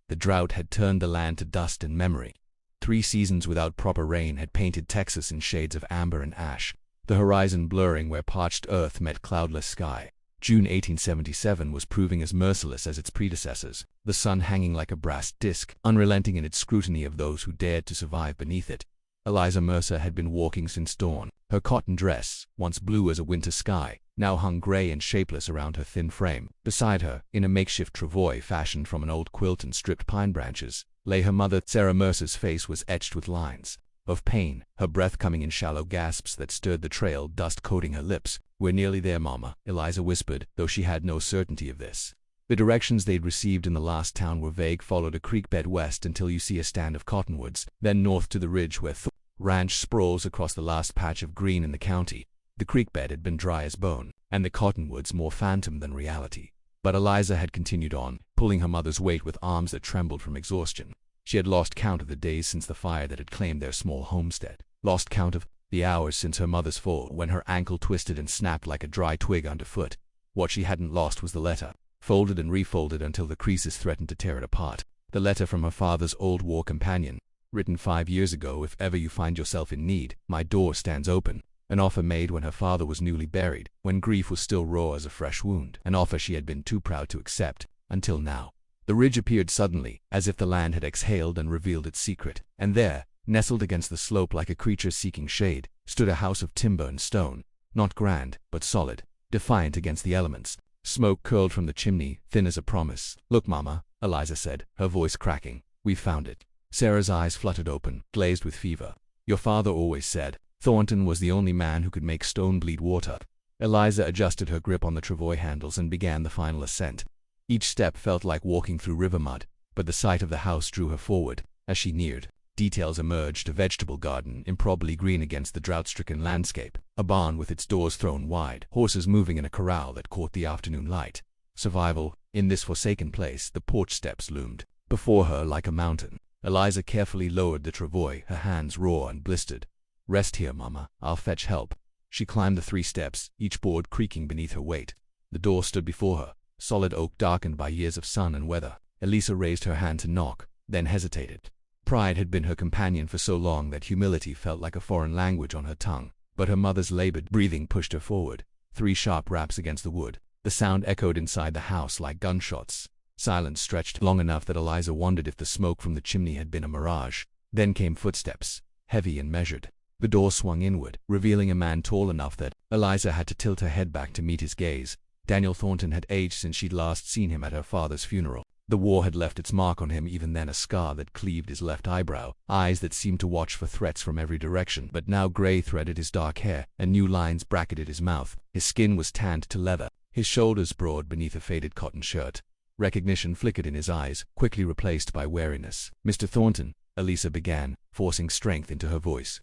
The drought had turned the land to dust and memory. 3 seasons without proper rain had painted Texas in shades of amber and ash, the horizon blurring where parched earth met cloudless sky. June 1877 was proving as merciless as its predecessors, the sun hanging like a brass disc, unrelenting in its scrutiny of those who dared to survive beneath it. Eliza Mercer had been walking since dawn. Her cotton dress, once blue as a winter sky, now hung gray and shapeless around her thin frame. Beside her, in a makeshift travois fashioned from an old quilt and stripped pine branches, lay her mother. Sarah Mercer's face was etched with lines of pain, her breath coming in shallow gasps that stirred the trail dust coating her lips. "We're nearly there, Mama," Eliza whispered, though she had no certainty of this. The directions they'd received in the last town were vague. "Followed a creek bed west until you see a stand of cottonwoods, then north to the ridge where ranch sprawls across the last patch of green in the county." The creek bed had been dry as bone, and the cottonwoods more phantom than reality. But Eliza had continued on, pulling her mother's weight with arms that trembled from exhaustion. She had lost count of the days since the fire that had claimed their small homestead, lost count of the hours since her mother's fall when her ankle twisted and snapped like a dry twig underfoot. What she hadn't lost was the letter, folded and refolded until the creases threatened to tear it apart. The letter from her father's old war companion, written 5 years ago. "If ever you find yourself in need, my door stands open." An offer made when her father was newly buried, when grief was still raw as a fresh wound. An offer she had been too proud to accept, until now. The ridge appeared suddenly, as if the land had exhaled and revealed its secret. And there, nestled against the slope like a creature seeking shade, stood a house of timber and stone, not grand, but solid, defiant against the elements. Smoke curled from the chimney, thin as a promise. "Look, Mama," Eliza said, her voice cracking. "We've found it." Sarah's eyes fluttered open, glazed with fever. "Your father always said Thornton was the only man who could make stone bleed water." Eliza adjusted her grip on the travois handles and began the final ascent. Each step felt like walking through river mud, but the sight of the house drew her forward. As she neared, details emerged: a vegetable garden, improbably green against the drought-stricken landscape, a barn with its doors thrown wide, horses moving in a corral that caught the afternoon light. Survival, in this forsaken place. The porch steps loomed before her like a mountain. Eliza carefully lowered the travois, her hands raw and blistered. "Rest here, Mama. I'll fetch help." She climbed the 3 steps, each board creaking beneath her weight. The door stood before her, solid oak darkened by years of sun and weather. Eliza raised her hand to knock, then hesitated. Pride had been her companion for so long that humility felt like a foreign language on her tongue. But her mother's labored breathing pushed her forward. 3 sharp raps against the wood. The sound echoed inside the house like gunshots. Silence stretched long enough that Eliza wondered if the smoke from the chimney had been a mirage. Then came footsteps, heavy and measured. The door swung inward, revealing a man tall enough that Eliza had to tilt her head back to meet his gaze. Daniel Thornton had aged since she'd last seen him at her father's funeral. The war had left its mark on him, even then, a scar that cleaved his left eyebrow, eyes that seemed to watch for threats from every direction. But now gray threaded his dark hair, and new lines bracketed his mouth. His skin was tanned to leather, his shoulders broad beneath a faded cotton shirt. Recognition flickered in his eyes, quickly replaced by wariness. "Mr. Thornton," Eliza began, forcing strength into her voice.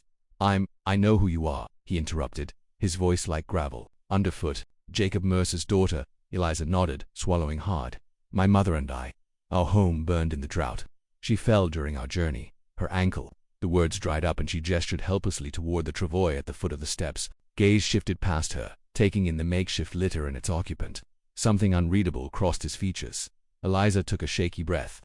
I know who you are," he interrupted, his voice like gravel. "Underfoot, Jacob Mercer's daughter." Eliza nodded, swallowing hard. "My mother and I. Our home burned in the drought. She fell during our journey. Her ankle." The words dried up and she gestured helplessly toward the travois at the foot of the steps. Gaze shifted past her, taking in the makeshift litter and its occupant. Something unreadable crossed his features. Eliza took a shaky breath.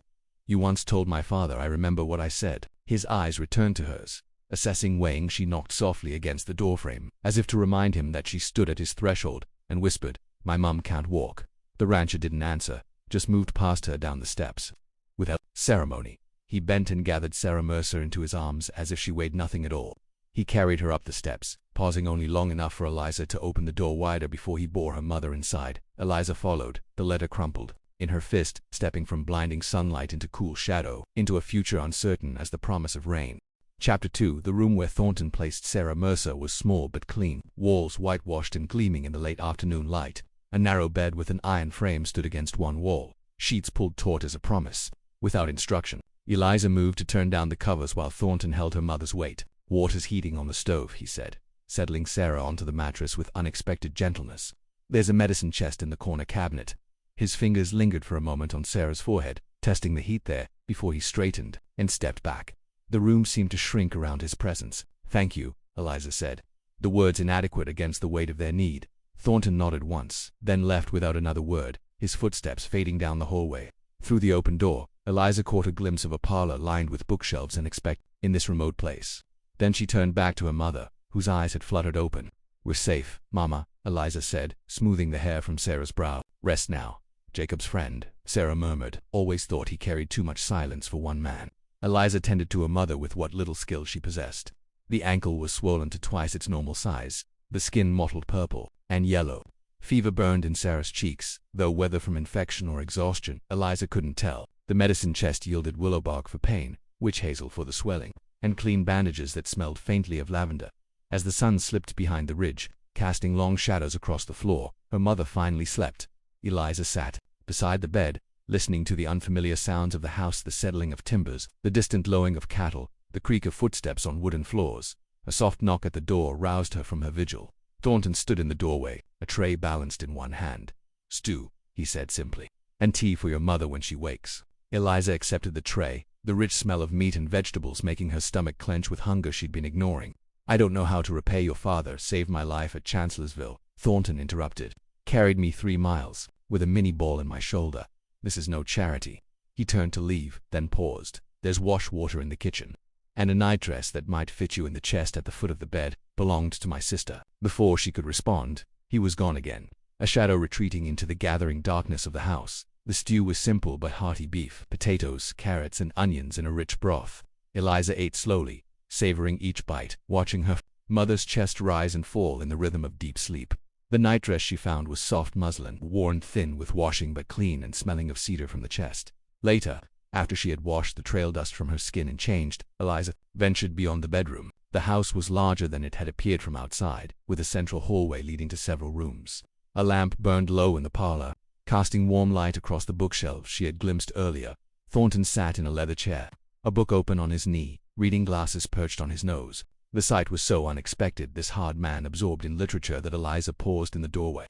"You once told my father I remember what I said." His eyes returned to hers. Assessing weighing, she knocked softly against the doorframe, as if to remind him that she stood at his threshold, and whispered, "My mum can't walk." The rancher didn't answer, just moved past her down the steps. Without ceremony, he bent and gathered Sarah Mercer into his arms as if she weighed nothing at all. He carried her up the steps, pausing only long enough for Eliza to open the door wider before he bore her mother inside. Eliza followed, the letter crumpled in her fist, stepping from blinding sunlight into cool shadow, into a future uncertain as the promise of rain. Chapter 2. The room where Thornton placed Sarah Mercer was small but clean, walls whitewashed and gleaming in the late afternoon light. A narrow bed with an iron frame stood against one wall, sheets pulled taut as a promise. Without instruction, Eliza moved to turn down the covers while Thornton held her mother's weight. "Water's heating on the stove," he said, settling Sarah onto the mattress with unexpected gentleness. "There's a medicine chest in the corner cabinet." His fingers lingered for a moment on Sarah's forehead, testing the heat there, before he straightened and stepped back. The room seemed to shrink around his presence. "Thank you," Eliza said, the words inadequate against the weight of their need. Thornton nodded once, then left without another word, his footsteps fading down the hallway. Through the open door, Eliza caught a glimpse of a parlor lined with bookshelves and expected in this remote place. Then she turned back to her mother, whose eyes had fluttered open. "We're safe, Mama," Eliza said, smoothing the hair from Sarah's brow. "Rest now." "Jacob's friend," Sarah murmured, "always thought he carried too much silence for one man." Eliza tended to her mother with what little skill she possessed. The ankle was swollen to twice its normal size, the skin mottled purple and yellow. Fever burned in Sarah's cheeks, though whether from infection or exhaustion, Eliza couldn't tell. The medicine chest yielded willow bark for pain, witch hazel for the swelling, and clean bandages that smelled faintly of lavender. As the sun slipped behind the ridge, casting long shadows across the floor, her mother finally slept. Eliza sat beside the bed, listening to the unfamiliar sounds of the house, the settling of timbers, the distant lowing of cattle, the creak of footsteps on wooden floors. A soft knock at the door roused her from her vigil. Thornton stood in the doorway, a tray balanced in one hand. "Stew," he said simply, "and tea for your mother when she wakes." Eliza accepted the tray, the rich smell of meat and vegetables making her stomach clench with hunger she'd been ignoring. "I don't know how to repay your father, saved my life at Chancellorsville," Thornton interrupted. "Carried me 3 miles, with a mini ball in my shoulder. This is no charity." He turned to leave, then paused. "There's wash water in the kitchen, and a nightdress that might fit you in the chest at the foot of the bed, belonged to my sister." Before she could respond, he was gone again, a shadow retreating into the gathering darkness of the house. The stew was simple but hearty: beef, potatoes, carrots, and onions in a rich broth. Eliza ate slowly, savoring each bite, watching her mother's chest rise and fall in the rhythm of deep sleep. The nightdress she found was soft muslin, worn thin with washing but clean and smelling of cedar from the chest. Later, after she had washed the trail dust from her skin and changed, Eliza ventured beyond the bedroom. The house was larger than it had appeared from outside, with a central hallway leading to several rooms. A lamp burned low in the parlor, casting warm light across the bookshelves she had glimpsed earlier. Thornton sat in a leather chair, a book open on his knee, reading glasses perched on his nose. The sight was so unexpected, this hard man absorbed in literature, that Eliza paused in the doorway.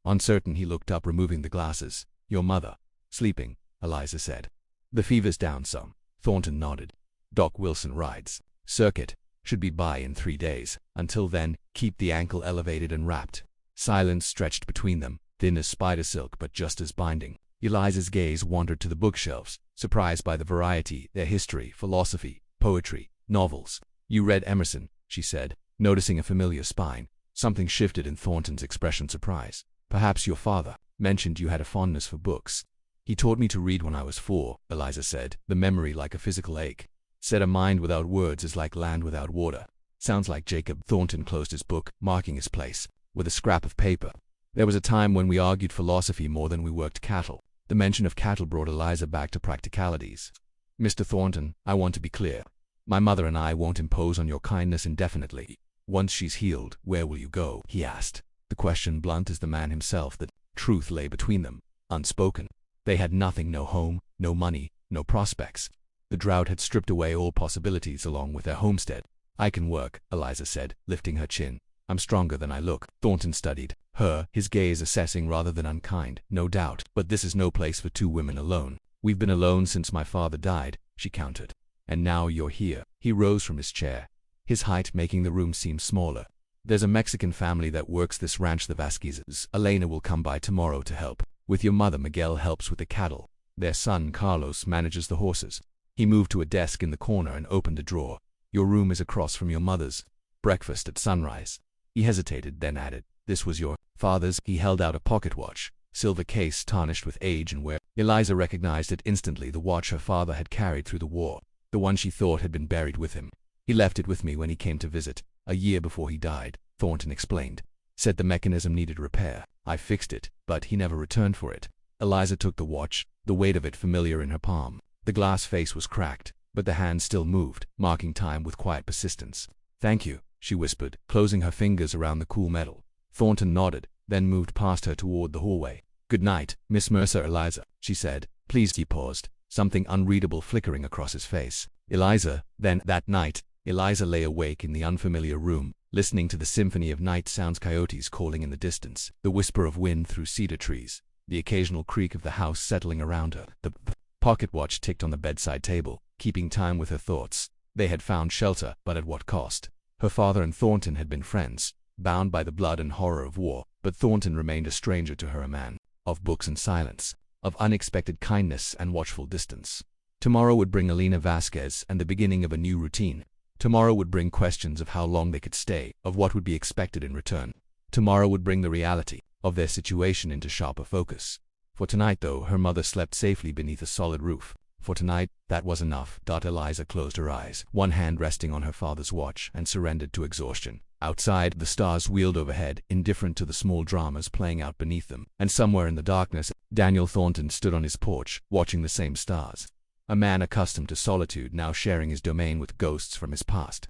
Uncertain, he looked up, removing the glasses. "Your mother?" "Sleeping," Eliza said. "The fever's down some." Thornton nodded. "Doc Wilson rides circuit. Should be by in 3 days. Until then, keep the ankle elevated and wrapped." Silence stretched between them, thin as spider silk but just as binding. Eliza's gaze wandered to the bookshelves, surprised by the variety: their history, philosophy, poetry, novels. "You read Emerson," she said, noticing a familiar spine. Something shifted in Thornton's expression: surprise. "Perhaps your father mentioned you had a fondness for books." "He taught me to read when I was 4, Eliza said, the memory like a physical ache. "Said a mind without words is like land without water." "Sounds like Jacob." Thornton closed his book, marking his place with a scrap of paper. "There was a time when we argued philosophy more than we worked cattle." The mention of cattle brought Eliza back to practicalities. "Mr. Thornton, I want to be clear. My mother and I won't impose on your kindness indefinitely. Once she's healed, where will you go?" he asked. The question blunt as the man himself. The truth lay between them, unspoken. They had nothing: no home, no money, no prospects. The drought had stripped away all possibilities along with their homestead. "I can work," Eliza said, lifting her chin. "I'm stronger than I look." Thornton studied her, his gaze assessing rather than unkind. "No doubt, but this is no place for 2 women alone. We've been alone since my father died," she countered. "And now you're here." He rose from his chair, his height making the room seem smaller. "There's a Mexican family that works this ranch, the Vasquezes. Elena will come by tomorrow to help. With your mother, Miguel helps with the cattle. Their son, Carlos, manages the horses." He moved to a desk in the corner and opened a drawer. "Your room is across from your mother's. Breakfast at sunrise." He hesitated, then added, "This was your father's." He held out a pocket watch, silver case tarnished with age and wear. Eliza recognized it instantly: the watch her father had carried through the war, the one she thought had been buried with him. "He left it with me when he came to visit, a year before he died," Thornton explained. "Said the mechanism needed repair. I fixed it, but he never returned for it." Eliza took the watch, the weight of it familiar in her palm. The glass face was cracked, but the hand still moved, marking time with quiet persistence. "Thank you," she whispered, closing her fingers around the cool metal. Thornton nodded, then moved past her toward the hallway. "Good night, Miss Mercer." "Eliza," she said. "Please." He paused, something unreadable flickering across his face. "Eliza." Then, that night, Eliza lay awake in the unfamiliar room, listening to the symphony of night sounds: coyotes calling in the distance, the whisper of wind through cedar trees, the occasional creak of the house settling around her. The pocket watch ticked on the bedside table, keeping time with her thoughts. They had found shelter, but at what cost? Her father and Thornton had been friends, bound by the blood and horror of war, but Thornton remained a stranger to her, a man of books and silence, of unexpected kindness and watchful distance. Tomorrow would bring Elena Vasquez and the beginning of a new routine. Tomorrow would bring questions of how long they could stay, of what would be expected in return. Tomorrow would bring the reality of their situation into sharper focus. For tonight, though, her mother slept safely beneath a solid roof. For tonight, that was enough. Eliza closed her eyes, one hand resting on her father's watch, and surrendered to exhaustion. Outside, the stars wheeled overhead, indifferent to the small dramas playing out beneath them. And somewhere in the darkness, Daniel Thornton stood on his porch, watching the same stars. A man accustomed to solitude, now sharing his domain with ghosts from his past.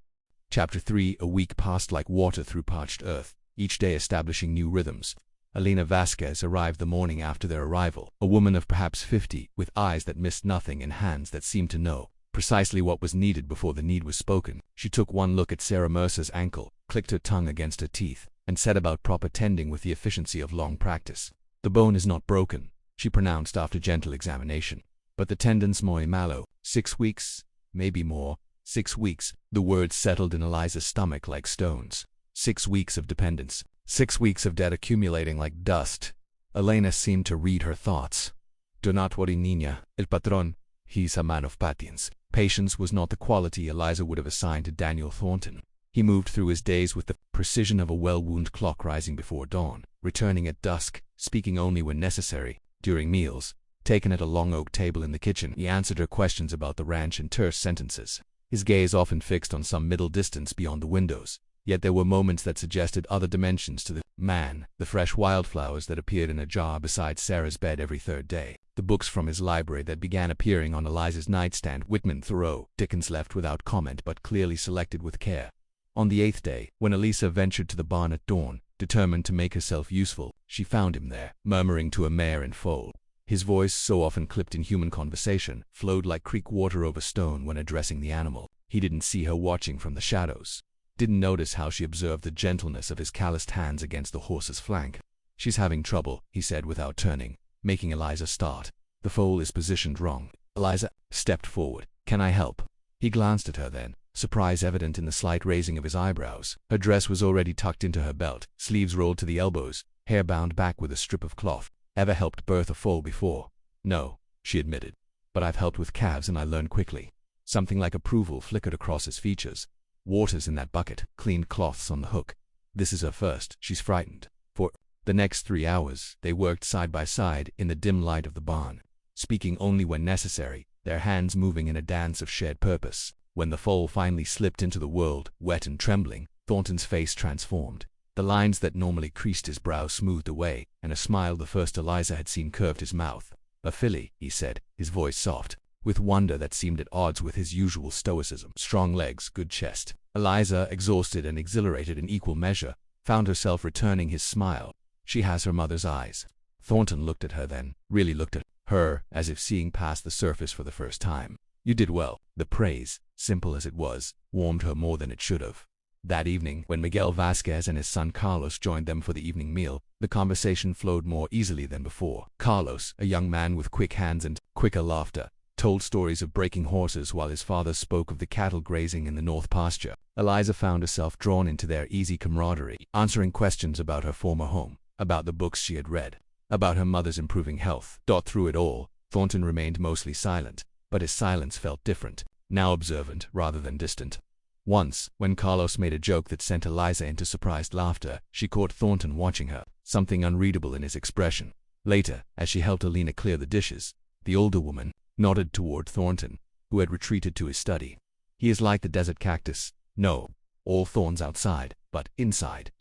Chapter 3. A week passed like water through parched earth, each day establishing new rhythms. Elena Vasquez arrived the morning after their arrival, a woman of perhaps 50, with eyes that missed nothing and hands that seemed to know precisely what was needed before the need was spoken. She took one look at Sarah Mercer's ankle, clicked her tongue against her teeth, and set about proper tending with the efficiency of long practice. "The bone is not broken," she pronounced after gentle examination, "but the tendons muy malo. 6 weeks, maybe more. 6 weeks." The words settled in Eliza's stomach like stones. 6 weeks of dependence. 6 weeks of debt accumulating like dust. Elena seemed to read her thoughts. "Do not worry, niña. El patrón, he's a man of patience." Patience was not the quality Eliza would have assigned to Daniel Thornton. He moved through his days with the precision of a well-wound clock rising before dawn, returning at dusk, speaking only when necessary. During meals, taken at a long oak table in the kitchen, he answered her questions about the ranch in terse sentences, his gaze often fixed on some middle distance beyond the windows. Yet there were moments that suggested other dimensions to the man, the fresh wildflowers that appeared in a jar beside Sarah's bed every third day, the books from his library that began appearing on Eliza's nightstand, Whitman, Thoreau, Dickens left without comment but clearly selected with care. On the 8th day, when Elisa ventured to the barn at dawn, determined to make herself useful, she found him there, murmuring to a mare in foal. His voice, so often clipped in human conversation, flowed like creek water over stone when addressing the animal. He didn't see her watching from the shadows. Didn't notice how she observed the gentleness of his calloused hands against the horse's flank. "She's having trouble," he said without turning, making Eliza start. "The foal is positioned wrong." Eliza stepped forward. "Can I help?" He glanced at her then, surprise evident in the slight raising of his eyebrows. Her dress was already tucked into her belt, sleeves rolled to the elbows, hair bound back with a strip of cloth. "Ever helped birth a foal before?" "No," she admitted. "But I've helped with calves and I learned quickly." Something like approval flickered across his features. "Water's in that bucket, cleaned cloths on the hook. This is her first. She's frightened." For the next 3 hours, they worked side by side in the dim light of the barn, speaking only when necessary, their hands moving in a dance of shared purpose. When the foal finally slipped into the world, wet and trembling, Thornton's face transformed. The lines that normally creased his brow smoothed away, and a smile the first Eliza had seen curved his mouth. "A filly," he said, his voice soft, with wonder that seemed at odds with his usual stoicism. "Strong legs, good chest." Eliza, exhausted and exhilarated in equal measure, found herself returning his smile. "She has her mother's eyes." Thornton looked at her then, really looked at her, as if seeing past the surface for the first time. "You did well." The praise, simple as it was, warmed her more than it should have. That evening, when Miguel Vasquez and his son Carlos joined them for the evening meal, the conversation flowed more easily than before. Carlos, a young man with quick hands and quicker laughter, told stories of breaking horses while his father spoke of the cattle grazing in the north pasture. Eliza found herself drawn into their easy camaraderie, answering questions about her former home, about the books she had read, about her mother's improving health. Through it all, Thornton remained mostly silent, but his silence felt different, now observant rather than distant. Once, when Carlos made a joke that sent Eliza into surprised laughter, she caught Thornton watching her, something unreadable in his expression. Later, as she helped Elena clear the dishes, the older woman nodded toward Thornton, who had retreated to his study. "He is like the desert cactus. No, all thorns outside, but inside, ...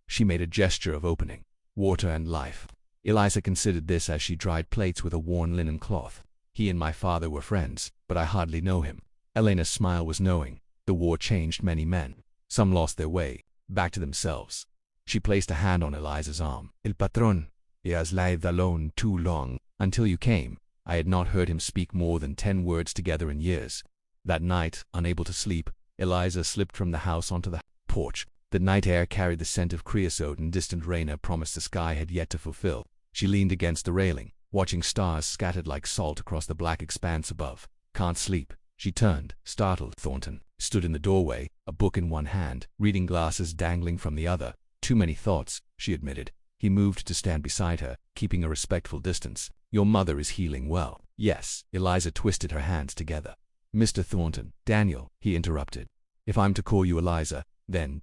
She made a gesture of opening. "Water and life." Eliza considered this as she dried plates with a worn linen cloth. "He and my father were friends, but I hardly know him." Elena's smile was knowing. The war changed many men. Some lost their way, back to themselves. She placed a hand on Eliza's arm. "El patrón, he has lived alone too long. Until you came, I had not heard him speak more than 10 words together in years." That night, unable to sleep, Eliza slipped from the house onto the porch. The night air carried the scent of creosote, and distant rain a promise the sky had yet to fulfill. She leaned against the railing, watching stars scattered like salt across the black expanse above. "Can't sleep." She turned, startled. Thornton stood in the doorway, a book in one hand, reading glasses dangling from the other. "Too many thoughts," she admitted. He moved to stand beside her, keeping a respectful distance. "Your mother is healing well. Yes, Eliza twisted her hands together. Mr. Thornton, Daniel, he interrupted. If I'm to call you Eliza, then ...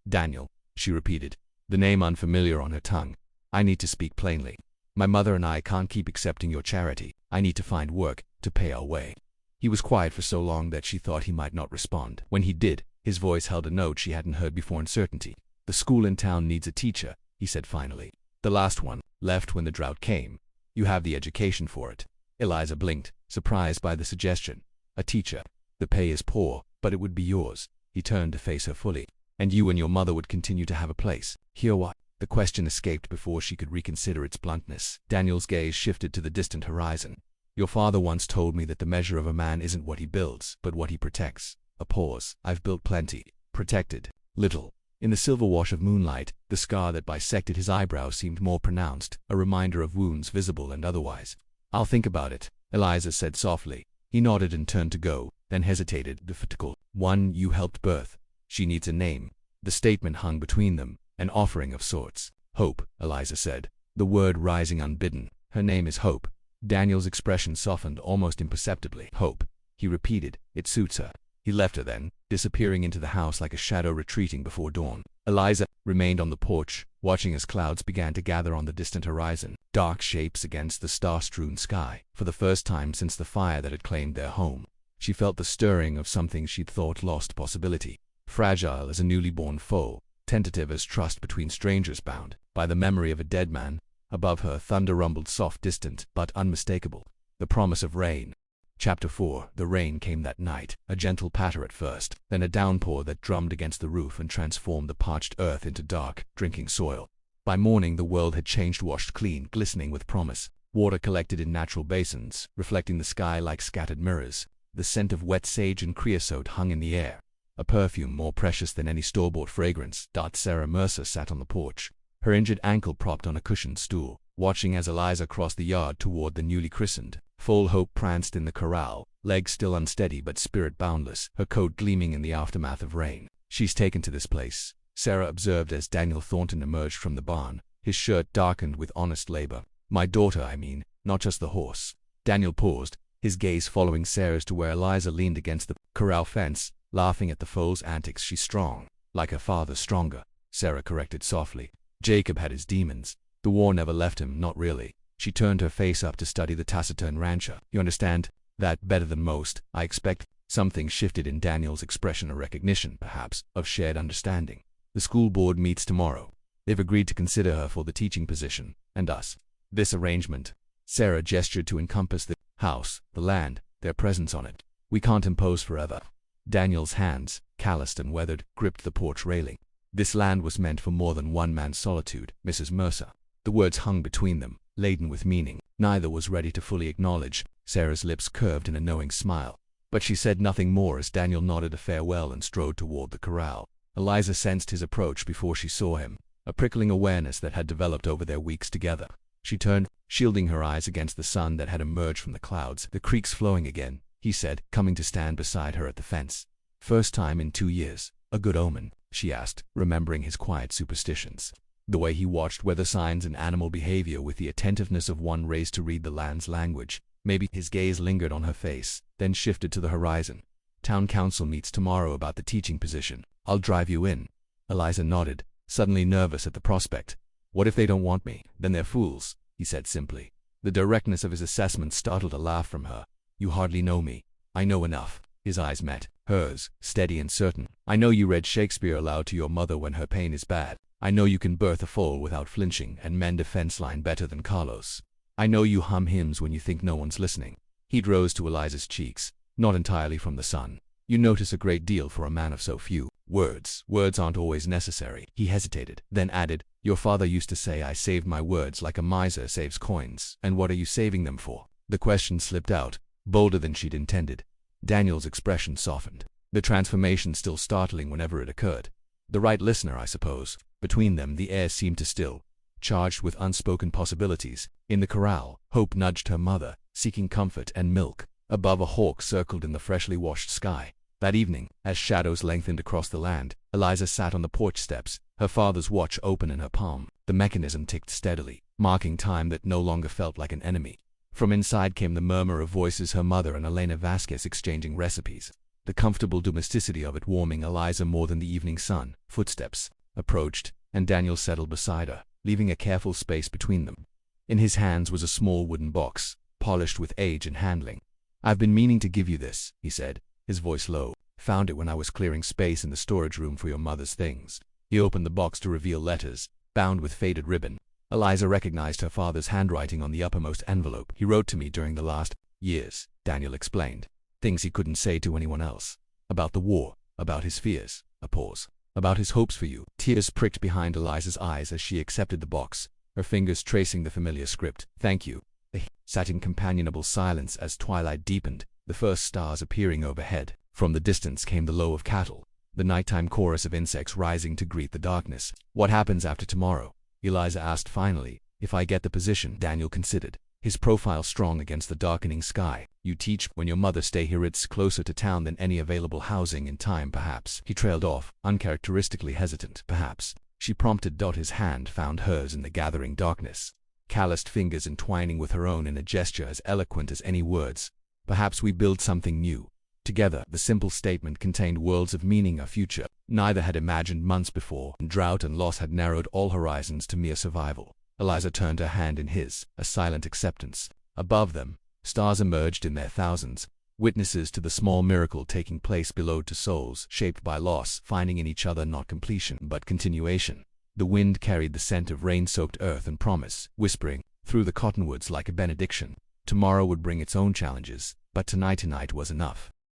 Daniel, she repeated, the name unfamiliar on her tongue. I need to speak plainly. My mother and I can't keep accepting your charity. I need to find work, to pay our way. He was quiet for so long that she thought he might not respond. When he did, his voice held a note she hadn't heard before in certainty. The school in town needs a teacher, he said finally. The last one, left when the drought came. You have the education for it. Eliza blinked, surprised by the suggestion. A teacher. The pay is poor, but it would be yours. He turned to face her fully. And you and your mother would continue to have a place. Here what? The question escaped before she could reconsider its bluntness. Daniel's gaze shifted to the distant horizon. Your father once told me that the measure of a man isn't what he builds, but what he protects. A pause. I've built plenty. Protected. Little. In the silver wash of moonlight, the scar that bisected his eyebrow seemed more pronounced, a reminder of wounds visible and otherwise. I'll think about it, Eliza said softly. He nodded and turned to go, then hesitated. The vertical one you helped birth. She needs a name. The statement hung between them, an offering of sorts. Hope, Eliza said, the word rising unbidden. Her name is Hope. Daniel's expression softened almost imperceptibly. Hope, he repeated, it suits her. He left her then, disappearing into the house like a shadow retreating before dawn. Eliza remained on the porch, watching as clouds began to gather on the distant horizon, dark shapes against the star-strewn sky. For the first time since the fire that had claimed their home, she felt the stirring of something she'd thought lost possibility. Fragile as a newly born foal, tentative as trust between strangers bound by the memory of a dead man. Above her, thunder rumbled soft, distant, but unmistakable. The promise of rain. Chapter 4. The rain came that night, a gentle patter at first, then a downpour that drummed against the roof and transformed the parched earth into dark, drinking soil. By morning the world had changed, washed clean, glistening with promise. Water collected in natural basins, reflecting the sky like scattered mirrors. The scent of wet sage and creosote hung in the air, a perfume more precious than any store-bought fragrance. Sarah Mercer sat on the porch, her injured ankle propped on a cushioned stool, watching as Eliza crossed the yard toward the newly christened foal. Hope pranced in the corral, legs still unsteady but spirit boundless, her coat gleaming in the aftermath of rain. She's taken to this place, Sarah observed as Daniel Thornton emerged from the barn, his shirt darkened with honest labor. My daughter, I mean, not just the horse. Daniel paused, his gaze following Sarah's to where Eliza leaned against the corral fence, laughing at the foal's antics. She's strong, like her father, stronger, Sarah corrected softly. Jacob had his demons. The war never left him, not really. She turned her face up to study the taciturn rancher. You understand that better than most, I expect. Something shifted in Daniel's expression, a recognition, perhaps, of shared understanding. The school board meets tomorrow. They've agreed to consider her for the teaching position, and us. This arrangement. Sarah gestured to encompass the house, the land, their presence on it. We can't impose forever. Daniel's hands, calloused and weathered, gripped the porch railing. This land was meant for more than one man's solitude, Mrs. Mercer. The words hung between them, laden with meaning. Neither was ready to fully acknowledge. Sarah's lips curved in a knowing smile, but she said nothing more as Daniel nodded a farewell and strode toward the corral. Eliza sensed his approach before she saw him, a prickling awareness that had developed over their weeks together. She turned, shielding her eyes against the sun that had emerged from the clouds. The creek's flowing again, he said, coming to stand beside her at the fence. First time in 2 years. A good omen, she asked, remembering his quiet superstitions. The way he watched weather signs and animal behavior with the attentiveness of one raised to read the land's language. Maybe. His gaze lingered on her face, then shifted to the horizon. Town council meets tomorrow about the teaching position. I'll drive you in. Eliza nodded, suddenly nervous at the prospect. What if they don't want me? Then they're fools, he said simply. The directness of his assessment startled a laugh from her. You hardly know me. I know enough. His eyes met hers, steady and certain. I know you read Shakespeare aloud to your mother when her pain is bad. I know you can birth a foal without flinching and mend a fence line better than Carlos. I know you hum hymns when you think no one's listening. Heat rose to Eliza's cheeks, not entirely from the sun. You notice a great deal for a man of so few words. Words aren't always necessary. He hesitated, then added, your father used to say I saved my words like a miser saves coins. And what are you saving them for? The question slipped out, bolder than she'd intended. Daniel's expression softened, the transformation still startling whenever it occurred. The right listener, I suppose. Between them the air seemed to still, charged with unspoken possibilities. In the corral, Hope nudged her mother, seeking comfort and milk. Above, a hawk circled in the freshly washed sky. That evening, as shadows lengthened across the land, Eliza sat on the porch steps, her father's watch open in her palm. The mechanism ticked steadily, marking time that no longer felt like an enemy. From inside came the murmur of voices, her mother and Elena Vasquez exchanging recipes. The comfortable domesticity of it warming Eliza more than the evening sun. Footsteps approached, and Daniel settled beside her, leaving a careful space between them. In his hands was a small wooden box, polished with age and handling. "I've been meaning to give you this," he said, his voice low. "Found it when I was clearing space in the storage room for your mother's things." He opened the box to reveal letters, bound with faded ribbon. Eliza recognized her father's handwriting on the uppermost envelope. "He wrote to me during the last years," Daniel explained. "Things he couldn't say to anyone else. About the war, about his fears," a pause, "about his hopes for you." Tears pricked behind Eliza's eyes as she accepted the box, her fingers tracing the familiar script. "Thank you." They sat in companionable silence as twilight deepened, the first stars appearing overhead. From the distance came the low of cattle, the nighttime chorus of insects rising to greet the darkness. "What happens after tomorrow?" Eliza asked finally. "If I get the position," Daniel considered, his profile strong against the darkening sky. "You teach when your mother stay here. It's closer to town than any available housing in time, perhaps." He trailed off, uncharacteristically hesitant. "Perhaps," she prompted. His hand found hers in the gathering darkness, calloused fingers entwining with her own in a gesture as eloquent as any words. "Perhaps we build something new together." The simple statement contained worlds of meaning. A future neither had imagined months before. Drought and loss had narrowed all horizons to mere survival. Eliza turned her hand in his, a silent acceptance. Above them, stars emerged in their thousands, witnesses to the small miracle taking place below, to souls shaped by loss, finding in each other not completion but continuation. The wind carried the scent of rain-soaked earth and promise, whispering through the cottonwoods like a benediction. Tomorrow would bring its own challenges, but tonight was enough.